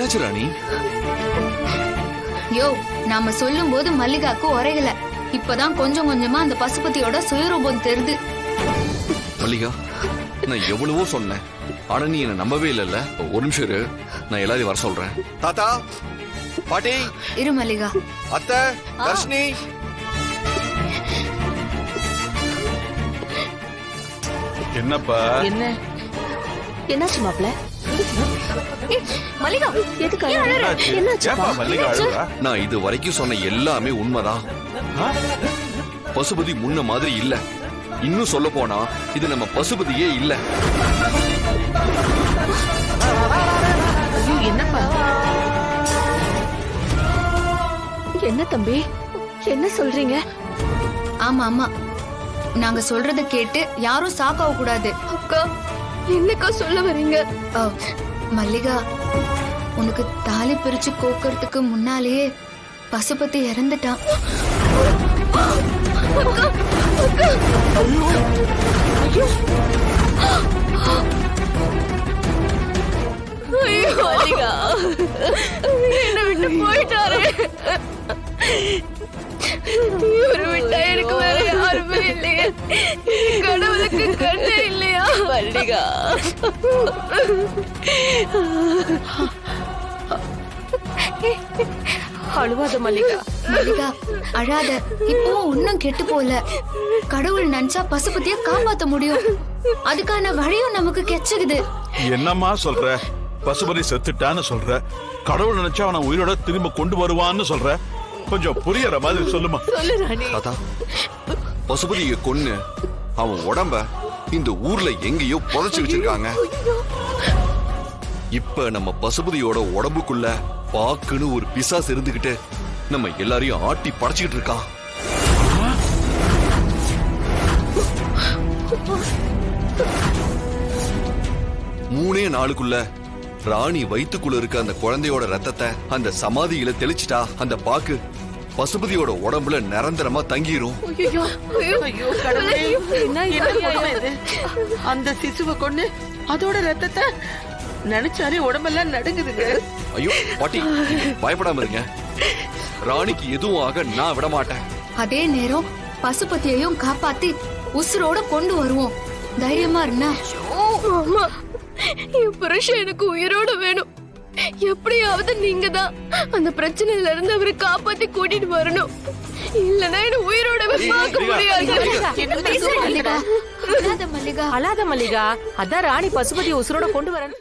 என்னாச்சு ராணி? யோ, நாம சொல்லும் போது மல்லிகாக்கு உரையல. இப்பதான் கொஞ்சம் கொஞ்சமா அந்த பசுபதியோட சுயரூபம் தெரியுது. மல்லிகா, நான் எவ்வளவோ சொன்னேன், ஆனா நீ என்ன நம்பவே இல்லல்ல. ஒரு நிமிஷம் இரு, நான் எல்லாரையும் வர சொல்றேன். தாத்தா, பாட்டி, இரு மல்லிகா. அத்தை, தர்ஷினி. என்னப்பா? என்ன என்னாச்சு மாப்ள? மல்லிகா எதுக்கு ஏப்பா மல்லிகா அழுறா? நான் இது வரைக்கும் சொன்ன எல்லாமே உண்மைதான். பசுபதி முன்ன மாதிரி இல்ல. இன்னும் சொல்ல போனா இது நம்ம பசுபதியே இல்ல. ஐயோ, என்னப்பா? என்ன தம்பி, என்ன சொல்றீங்க? ஆமா ஆமா, நாங்க சொல்றத கேட்டு யாரும் சாக்காவ கூடாது. அக்கா, என்னக்கா சொல்ல வரீங்க? மல்லிகா, உனக்கு தாலி பிரிச்சு கோக்கறதுக்கு முன்னாலேயே பசுபதி இறந்துட்டான். மல்லிகா, என்ன விட்டு போயிட்டாரு. இவரு விட்டா எனக்கு வேற யாருமே இல்லையே. கடவுளுக்கு கண்ணே இல்லையா? மல்லிகா, அழுவாத மல்லிகா. மல்லிகா, அழாத. இப்போ ஒன்னும் கெட்டு போல. கடவுள் நினைச்சா பசுபதிய காப்பாத்த முடியும். அதுக்கான வழியும் நமக்கு கெச்சுக்குது. என்னம்மா சொல்ற? பசுபதி செத்துட்டான்னு சொல்ற, கடவுள் நினைச்சா அவனை உயிரோட திரும்ப கொண்டு வருவான்னு சொல்ற. கொஞ்சம் புரியற மாதிரி சொல்லுமா. சொல்லு ராணி. தாத்தா, பசுபதியை கொன்னு அவன் உடம்ப இந்த ஊர்ல எங்கேயோ புதைச்சு வச்சிருக்காங்க. இப்ப நம்ம பசுபதியோட உடம்புக்குள்ள பாக்குன்னு ஒரு பிசாசு இருந்துகிட்டு நம்ம எல்லாரையும் ஆட்டி படைச்சுக்கிட்டு இருக்கான். மூணே நாளுக்குள்ள ராணி வயித்துக்குள்ள இருக்க அந்த குழந்தையோட ரத்தத்தை அந்த சமாதியில தெளிச்சிட்டா அந்த பாக்கு பசுபதியோட உடம்புல நிரந்தரமா தங்கிரும். ஐயோ கடவுளே, என்ன இது? அந்த சிசுவை கொண்டு அதோட ரத்தத்தை நினைச்சாலே உடம்பெல்லாம் நடுங்குதுங்க. ஐயோ பாட்டி, பயப்படாம இருங்க. ராணிக்கு எதுவும் ஆக நான் விட மாட்டேன். அதே நேரம் பசுபதியையும் காப்பாத்தி உசுரோட கொண்டு வருவோம். தைரியமா இருந்தா. ஆமா, என் புருஷன் எனக்கு உயிரோட வேணும். எப்படியாவது நீங்க தான் அந்த பிரச்சனையில இருந்து அவரை காப்பாத்தி கூட்டிட்டு வரணும். இல்லன்னா என்ன உயிரோடவே பார்க்க முடியாது. மல்லிகா, அழாத மல்லிகா. அழாத மல்லிகா, அதான் ராணி பசுபதி உசுரோட கொண்டு வரணும்.